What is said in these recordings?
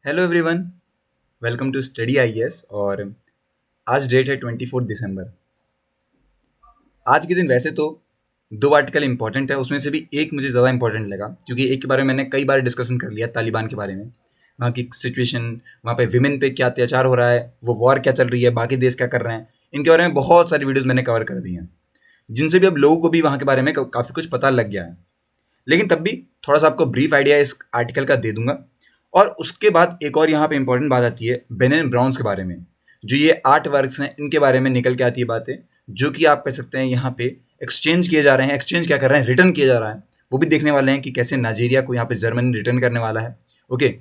Hello everyone. Welcome to Study IAS. और आज date है 24 दिसंबर। आज के दिन वैसे तो दो आर्टिकल इंपॉर्टेंट है, उसमें से भी एक मुझे ज़्यादा इंपॉर्टेंट लगा क्योंकि एक के बारे में मैंने कई बार डिस्कशन कर लिया, तालिबान के बारे में, वहाँ की सिचुएशन, वहाँ पे विमेन पे क्या अत्याचार हो रहा है, वो वॉर क्या चल रही है, बाकी देश क्या कर रहे हैं, इनके बारे में बहुत सारी वीडियोज़ मैंने कवर कर दी हैं, जिनसे भी अब लोगों को भी वहाँ के बारे में काफ़ी कुछ पता लग गया है। लेकिन तब भी थोड़ा सा आपको ब्रीफ आइडिया इस आर्टिकल का दे दूंगा। और उसके बाद एक और यहाँ पे इंपॉर्टेंट बात आती है बेनिन ब्राउन्स के बारे में। जो ये 8 वर्क्स हैं, इनके बारे में निकल के आती है बातें, जो कि आप कह सकते हैं यहाँ पे एक्सचेंज किए जा रहे हैं। एक्सचेंज क्या कर रहे हैं, रिटर्न किया जा रहा है। वो भी देखने वाले हैं कि कैसे नाइजीरिया को यहाँ पे जर्मनी रिटर्न करने वाला है। ओके,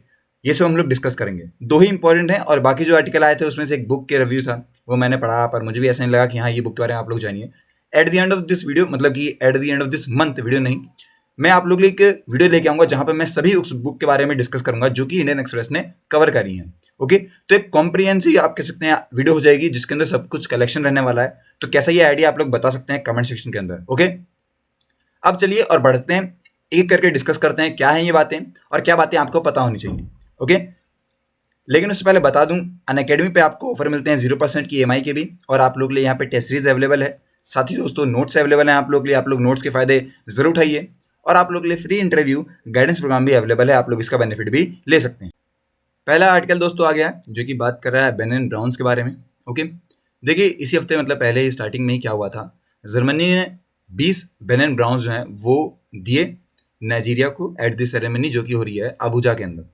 ये सब हम लोग डिस्कस करेंगे। दो ही इंपॉर्टेंट हैं और बाकी जो आर्टिकल आए थे उसमें से एक बुक के रिव्यू था, वो मैंने पढ़ा, पर मुझे भी ऐसा नहीं लगा कि हाँ ये बुक के बारे में आप लोग जानिए। At the end of this video, मतलब कि at the end of this month video नहीं, मैं आप लोग के लिए एक वीडियो लेके आऊंगा जहां पे मैं सभी उस बुक के बारे में डिस्कस करूंगा जो कि इंडियन एक्सप्रेस ने कवर करी है। ओके, तो एक कॉम्प्रिहेंसिव आप कह सकते हैं वीडियो हो जाएगी जिसके अंदर सब कुछ कलेक्शन रहने वाला है। तो कैसा ये आइडिया आप लोग बता सकते हैं कमेंट सेक्शन के अंदर। ओके, अब चलिए और बढ़ते हैं, एक करके डिस्कस करते हैं क्या है ये बातें और क्या बातें आपको पता होनी चाहिए। ओके, लेकिन उससे पहले बता दूं, अनअकैडमी पे आपको ऑफर मिलते हैं 0% की EMI के भी, और आप लोग के लिए यहाँ पे टेस्ट सीरीज अवेलेबल है। साथ ही दोस्तों नोट्स अवेलेबल हैं आप लोग के लिए, आप लोग नोट्स के फायदे जरूर उठाइए। और आप लोग के लिए फ्री इंटरव्यू गाइडेंस प्रोग्राम भी अवेलेबल है, आप लोग इसका बेनिफिट भी ले सकते हैं। पहला आर्टिकल दोस्तों आ गया है जो कि बात कर रहा है बेनिन ब्राउन्स के बारे में। ओके, देखिए इसी हफ्ते, मतलब पहले ही स्टार्टिंग में ही क्या हुआ था, जर्मनी ने 20 बेनिन ब्राउन्स जो हैं वो दिए नाइजीरिया को एट द सेरेमनी जो कि हो रही है अबुजा के अंदर।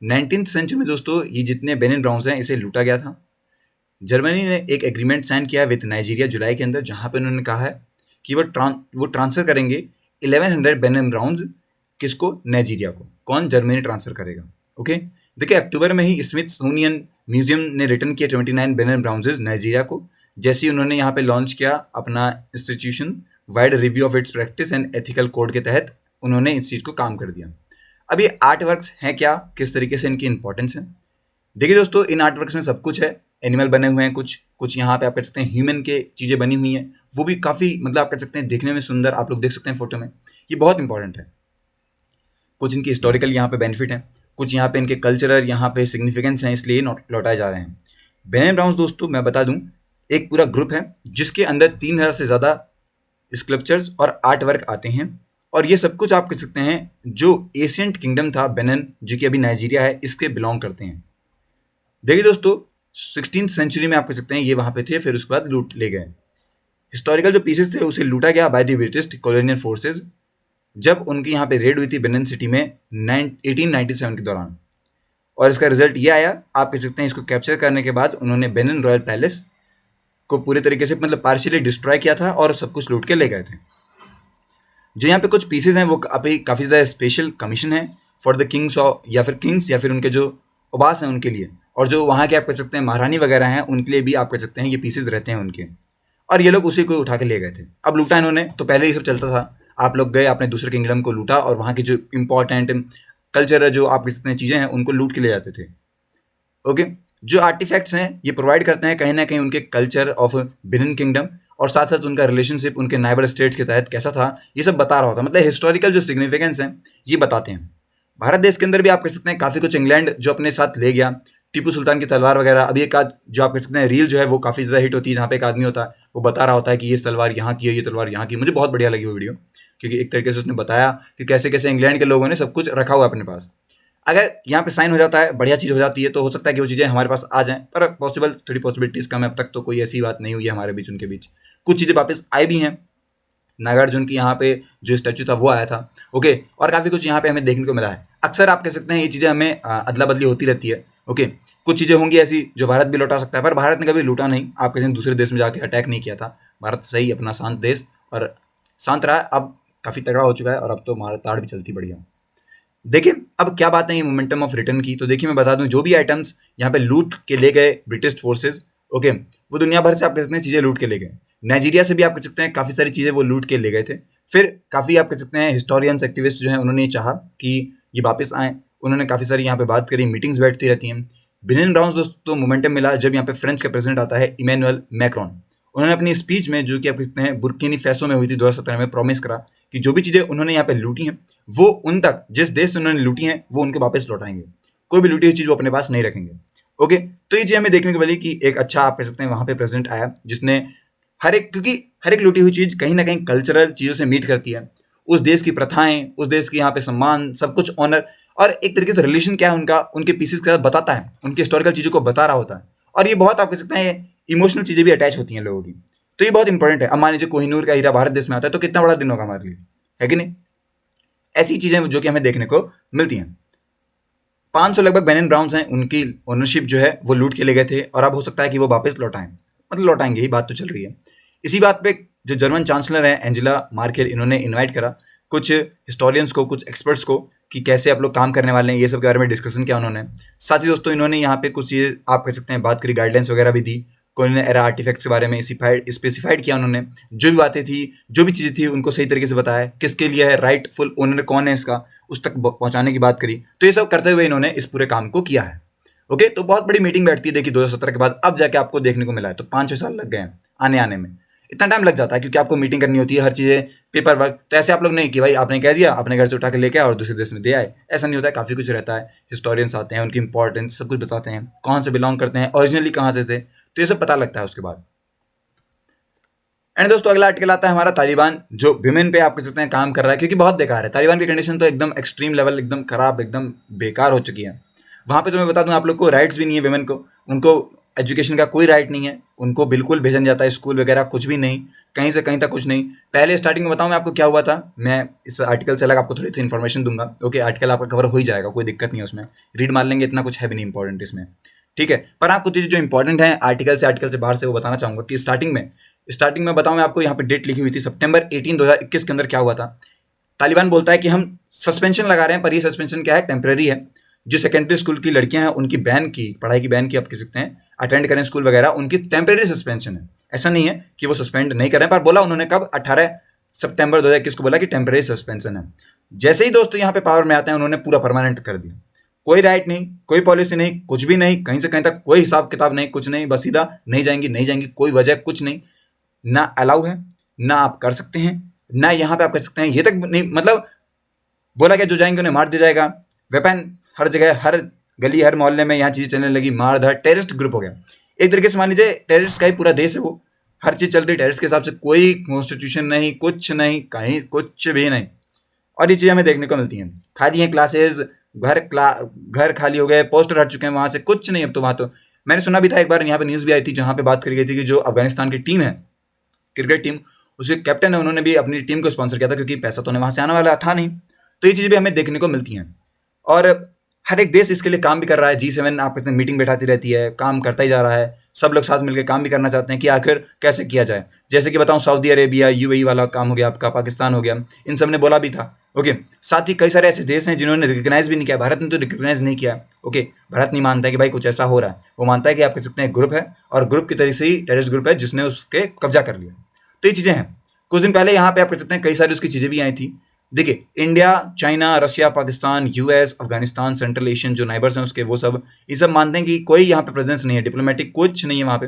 19th सेंचुरी में दोस्तों ये जितने बेनिन ब्राउन्स हैं इसे लूटा गया था। जर्मनी ने एक एग्रीमेंट साइन किया विद नाइजीरिया जुलाई के अंदर, जहां पे उन्होंने कहा है कि वो ट्रांसफर करेंगे 1100 बेनिन ब्राउन्स। किसको? नाइजीरिया को। कौन? जर्मनी ट्रांसफर करेगा। ओके, देखिए अक्टूबर में ही स्मिथसोनियन म्यूजियम ने रिटर्न किया 29 बेनिन ब्राउन्स नाइजीरिया को, जैसे ही उन्होंने यहाँ पे लॉन्च किया अपना institution wide review of its practice and ethical code के तहत उन्होंने इस चीज़ को काम कर दिया। अब ये आर्ट वर्क्स हैं क्या, किस तरीके से इनकी इंपॉर्टेंस है? देखिए दोस्तों, इन आर्ट वर्क्स में सब कुछ है। एनिमल बने हुए हैं, कुछ कुछ यहाँ पे आप कह सकते हैं ह्यूमन के चीज़ें बनी हुई हैं, वो भी काफ़ी, मतलब आप कह सकते हैं देखने में सुंदर, आप लोग देख सकते हैं फोटो में। ये बहुत इंपॉर्टेंट है। कुछ इनकी हिस्टोरिकल यहाँ पे बेनिफिट हैं, कुछ यहाँ पे इनके कल्चरल यहाँ पे सिग्निफिकेंस हैं, इसलिए लौटाए जा रहे हैं। बेनिन ब्राउन्स दोस्तों मैं बता दूं, एक पूरा ग्रुप है जिसके अंदर 3000 से ज़्यादा स्कल्पचर्स और आर्ट वर्क आते हैं। और ये सब कुछ आप कह सकते हैं जो एशियंट किंगडम था बेनिन, जो कि अभी नाइजीरिया है, इसके बिलोंग करते हैं। देखिए दोस्तों, 16th सेंचुरी में आप कह सकते हैं ये वहाँ पे थे, फिर उसके बाद लूट ले गए। हिस्टोरिकल जो पीसेस थे उसे लूटा गया by the British colonial forces, जब उनकी यहाँ पे रेड हुई थी बेनिन सिटी में 1897 के दौरान। और इसका रिजल्ट ये आया, आप कह सकते हैं इसको कैप्चर करने के बाद उन्होंने बेनिन रॉयल पैलेस को पूरे तरीके से, मतलब पार्शियली डिस्ट्रॉय किया था और सब कुछ लूट के ले गए थे। जो यहाँ पे कुछ पीसेज हैं वो अभी काफ़ी ज़्यादा स्पेशल कमीशन है फॉर द किंग्स ऑफ, या फिर किंग्स, या फिर उनके जो उबास हैं उनके लिए, और जो वहाँ के आप कह सकते हैं महारानी वगैरह हैं उनके लिए भी आप कह सकते हैं ये पीसेज रहते हैं उनके। और ये लोग उसी को उठा के ले गए थे। अब लूटा इन्होंने, तो पहले ये सब चलता था, आप लोग गए अपने दूसरे किंगडम को लूटा और वहाँ की जो इंपॉर्टेंट कल्चर है, जो आप कह सकते हैं चीज़ें हैं, उनको लूट के ले जाते थे। ओके, जो आर्टिफैक्ट्स हैं ये प्रोवाइड करते हैं कहीं ना कहीं उनके कल्चर ऑफ बेनिन किंगडम, और साथ साथ उनका रिलेशनशिप उनके नाइबर स्टेट्स के तहत कैसा था, ये सब बता रहा होता है। मतलब हिस्टोरिकल जो सिग्निफिकेंस है ये बताते हैं। भारत देश के अंदर भी आप कह सकते हैं काफ़ी कुछ इंग्लैंड जो अपने साथ ले गया, टीपू सुल्तान की तलवार वगैरह। अभी एक आध जो आप कह सकते हैं रील जो है वो काफ़ी ज़्यादा हिट होती है, जहाँ पे एक आदमी होता है वो बता रहा होता है कि ये तलवार यहाँ की है, ये तलवार यहाँ की। मुझे बहुत बढ़िया लगी वो वीडियो, क्योंकि एक तरीके से उसने बताया कि कैसे कैसे इंग्लैंड के लोगों ने सब कुछ रखा हुआ है अपने पास। अगर यहाँ पे साइन हो जाता है, बढ़िया चीज़ हो जाती है, तो हो सकता है कि वो चीज़ें हमारे पास आ जाएं, पर थोड़ी पॉसिबिलिटीज़ कम है। अब तक तो कोई ऐसी बात नहीं हुई है हमारे बीच उनके बीच। कुछ चीज़ें वापस आई भी हैं, नागार्जुन की यहाँ पे जो स्टैचू था वो आया था। ओके, और काफ़ी कुछ यहाँ पे हमें देखने को मिला है। अक्सर आप कह सकते हैं ये चीज़ें हमें अदला बदली होती रहती है। ओके, कुछ चीज़ें होंगी ऐसी जो भारत भी लौटा सकता है, पर भारत ने कभी लूटा नहीं। आप कहें दूसरे देश में जाके अटैक नहीं किया था। भारत सही अपना शांत देश, और शांत रहा, अब काफ़ी तगड़ा हो चुका है, और अब तो हमारा ताड़ भी चलती बढ़िया। देखिए अब क्या बात है ये मोमेंटम ऑफ रिटर्न की, तो देखिए मैं बता दूं, जो भी आइटम्स यहाँ पे लूट के ले गए ब्रिटिश फोर्सेज, ओके, वो दुनिया भर से आप कह सकते हैं चीज़ें लूट के ले गए। नाइजीरिया से भी आप कह सकते हैं काफ़ी सारी चीज़ें वो लूट के ले गए थे। फिर काफ़ी आप कह सकते हैं हिस्टोरियंस, एक्टिविस्ट जो हैं, उन्होंने ये चाहा कि ये वापस आएँ। उन्होंने काफ़ी सारी यहाँ पे बात करी, मीटिंग्स बैठती रहती हैं। बेनिन ब्राउन्स दोस्तों मोमेंटम मिला जब यहाँ पे फ्रेंच का प्रेसिडेंट आता है इमैनुअल मैक्रोन। उन्होंने अपनी स्पीच में, जो कि आप कहते हैं बुर्किनी फैसो में हुई थी 2017 में, प्रॉमिस करा कि जो भी चीज़ें उन्होंने यहाँ पे लूटी हैं वो उन तक, जिस देश से उन्होंने लूटी हैं वो उनके वापस लौटाएंगे। कोई भी लूटी हुई चीज़ वो अपने पास नहीं रखेंगे। ओके, तो ये चीज़ हमें देखने को मिली कि एक अच्छा आप कह सकते हैं वहाँ पे प्रेसिडेंट आया जिसने क्योंकि हर एक लूटी हुई चीज़ कहीं ना कहीं कल्चरल चीज़ों से मीट करती है, उस देश की प्रथाएं, उस देश की यहाँ पे सम्मान, सब कुछ ऑनर, और एक तरीके से रिलेशन क्या है उनका उनके पीसेस के साथ बताता है, उनके हिस्टोरिकल चीज़ों को बता रहा होता है। और ये बहुत आप कह सकते हैं इमोशनल चीज़ें भी अटैच होती हैं लोगों की, तो ये बहुत इंपॉर्टेंट है। अब मान लीजिए कोहिनूर का हीरा भारत देश में आता है तो कितना बड़ा दिन होगा हमारे लिए, है कि नहीं? ऐसी चीज़ें जो कि हमें देखने को मिलती हैं। 500 लगभग बेनिन ब्राउन्स हैं, उनकी ओनरशिप जो है वो लूट के ले गए थे, और अब हो सकता है कि वो वापस लौटाएं, मतलब लौटाएंगे, ही बात तो चल रही है। इसी बात पे जो जर्मन चांसलर हैं एंजेला मार्केल, इन्होंने इनवाइट करा कुछ हिस्टोरियंस को, कुछ एक्सपर्ट्स को, कि कैसे आप लोग काम करने वाले हैं, ये सब के बारे में डिस्कशन किया उन्होंने। साथ ही दोस्तों इन्होंने यहाँ पे कुछ ये आप कह सकते हैं बात करी, गाइडलाइंस वगैरह भी दी, कोलोनियल एरा आर्टिफैक्ट्स के बारे में स्पेसिफाइड किया उन्होंने, जो भी बातें थी, जो भी चीज़ें थी उनको सही तरीके से बताया, किसके लिए है, राइटफुल ओनर कौन है इसका, उस तक पहुंचाने की बात करी। तो ये सब करते हुए इन्होंने इस पूरे काम को किया है। ओके, तो बहुत बड़ी मीटिंग बैठती है देखिए 2017 के बाद, अब जाके आपको देखने को मिला है। तो 5-6 साल लग गए हैं आने में, इतना टाइम लग जाता है क्योंकि आपको मीटिंग करनी होती है, हर चीज़ें पेपर वर्क। तो ऐसे आप लोग नहीं कि भाई आपने कह दिया, अपने घर से उठा के लेके आए और दूसरे देश में दे आए, ऐसा नहीं होता है। काफ़ी कुछ रहता है, हिस्टोरियंस आते हैं, उनकी इंपॉर्टेंस सब कुछ बताते हैं, कौन से बिलोंग करते हैं, ओरिजिनली कहाँ से थे, तो ये सब पता लगता है उसके बाद। एंड दोस्तों अगला आर्टिकल आता है हमारा तालिबान, जो विमेन पे आप कह सकते हैं काम कर रहा है, क्योंकि बहुत बेकार है तालिबान की कंडीशन, तो एकदम एक्सट्रीम लेवल, एकदम खराब, एकदम बेकार हो चुकी है। वहाँ पे तो मैं बता दूं आप लोग को, राइट्स भी नहीं है विमेन को, उनको एजुकेशन का कोई राइट नहीं है, उनको बिल्कुल भेजा नहीं जाता है स्कूल वगैरह, कुछ भी नहीं, कहीं से कहीं तक कुछ नहीं। पहले स्टार्टिंग में बताऊं मैं आपको क्या हुआ था, मैं इस आर्टिकल से अलग आपको थोड़ी सी इन्फॉर्मेशन दूंगा। ओके, आर्टिकल आपका कवर हो ही जाएगा, कोई दिक्कत नहीं है उसमें, रीड मार लेंगे, इतना कुछ है भी नहीं इंपॉर्टेंट इसमें, ठीक है। पर हाँ कुछ चीज़ जो इंपॉर्टेंट है आर्टिकल से बाहर से वो बताना चाहूँगा कि स्टार्टिंग में बताऊं मैं आपको, यहाँ पे डेट लिखी हुई थी सितंबर 18 2021 के अंदर क्या हुआ था। तालिबान बोलता है कि हम सस्पेंशन लगा रहे हैं, पर ये सस्पेंशन क्या है, टेम्पररी है। जो सेकेंडरी स्कूल की लड़कियां हैं उनकी पढ़ाई की बैन की, आप कह सकते हैं अटेंड करें स्कूल वगैरह, उनकी टेम्पररी सस्पेंशन है। ऐसा नहीं है कि वो सस्पेंड नहीं कर रहे हैं, पर बोला उन्होंने कब, 18 सितंबर 2021 को बोला कि टेम्पररी सस्पेंशन है। जैसे ही दोस्तों यहाँ पे पावर में आते हैं उन्होंने पूरा परमानेंट कर दिया, कोई राइट नहीं, कोई पॉलिसी नहीं, कुछ भी नहीं, कहीं से कहीं तक कोई हिसाब किताब नहीं, कुछ नहीं, बस सीधा नहीं जाएंगी, कोई वजह कुछ नहीं, ना अलाउ है, ना आप कर सकते हैं, ना यहाँ पे आप कर सकते हैं, ये तक नहीं, मतलब बोला क्या जो जाएंगे उन्हें मार दिया जाएगा, वेपन हर जगह, हर गली, हर मोहल्ले में यहाँ चीज़ चलने लगी, मारधाड़, टेररिस्ट ग्रुप हो गया एक तरीके से। मान लीजिए टेररिस्ट का ही पूरा देश है वो, हर चीज़ चल रही टेररिस्ट के हिसाब से, कोई कॉन्स्टिट्यूशन नहीं, कुछ नहीं, कहीं कुछ भी नहीं। और ये चीज़ें हमें देखने को मिलती हैं, खाली हैं क्लासेज, घर खाली हो गए, पोस्टर हट चुके हैं वहाँ से, कुछ नहीं। अब तो वहाँ तो मैंने सुना भी था एक बार, यहाँ पे न्यूज़ भी आई थी जहाँ पे बात करी गई थी कि जो अफगानिस्तान की टीम है, क्रिकेट टीम, उसके कैप्टन है, उन्होंने भी अपनी टीम को स्पॉन्सर किया था क्योंकि पैसा तो उन्हें वहाँ से आने वाला था नहीं। तो ये चीज़ें भी हमें देखने को मिलती हैं, और हर एक देश इसके लिए काम भी कर रहा है। G7 आप कहते हैं मीटिंग बैठाती रहती है, काम करता ही जा रहा है, सब लोग साथ मिलकर काम भी करना चाहते हैं कि आखिर कैसे किया जाए। जैसे कि बताऊं सऊदी अरेबिया, UAE वाला काम हो गया आपका, पाकिस्तान हो गया, इन सब ने बोला भी था। ओके, साथ ही कई सारे ऐसे देश हैं जिन्होंने रिकग्नाइज भी नहीं किया, भारत ने तो रिकग्नाइज नहीं किया। ओके, भारत नहीं मानता है कि भाई कुछ ऐसा हो रहा है, वो मानता है कि आप कह सकते हैं ग्रुप है, और ग्रुप की तरह से ही टेररिस्ट ग्रुप है जिसने उसके कब्जा कर लिया। तो ये चीज़ें हैं। कुछ दिन पहले यहाँ पे आप कह सकते हैं कई सारी उसकी चीज़ें भी आई थी। देखिए India, China, Russia, Pakistan, US, Afghanistan, central Asian जो नाइबर्स हैं उसके, वो सब ये सब मानते हैं कि कोई यहाँ पे प्रेजेंस नहीं है, डिप्लोमेटिक कुछ नहीं है वहाँ पे,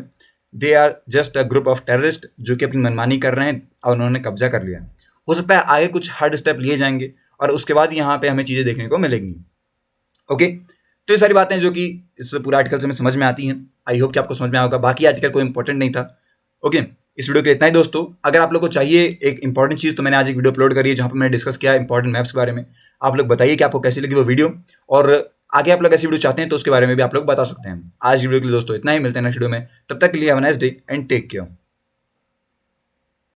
they are just a group of terrorist जो कि अपनी मनमानी कर रहे हैं और उन्होंने कब्जा कर लिया है। हो सकता है आगे कुछ हार्ड स्टेप लिए जाएंगे और उसके बाद यहाँ पे हमें चीज़ें देखने को मिलेंगी। ओके, तो ये सारी बातें जो कि इस पूरा आर्टिकल से हमें समझ में आती हैं, आई होप कि आपको समझ में आएगा। बाकी आर्टिकल कोई इंपॉर्टेंट नहीं था। ओके, इस वीडियो के लिए इतना ही दोस्तों। अगर आप लोग को चाहिए एक इंपॉर्टेंट चीज़, तो मैंने आज एक वीडियो अपलोड करी है जहाँ पर मैंने डिस्कस किया इंपॉर्टेंट मैप्स के बारे में। आप लोग बताइए कि आपको कैसी लगी वो वीडियो, और आगे आप लोग ऐसी वीडियो चाहते हैं तो उसके बारे में भी आप लोग बता सकते हैं। आज वीडियो के लिए दोस्तों इतना ही, मिलते हैं नेक्स्ट वीडियो में, तब तक के लिए have a nice day and take care.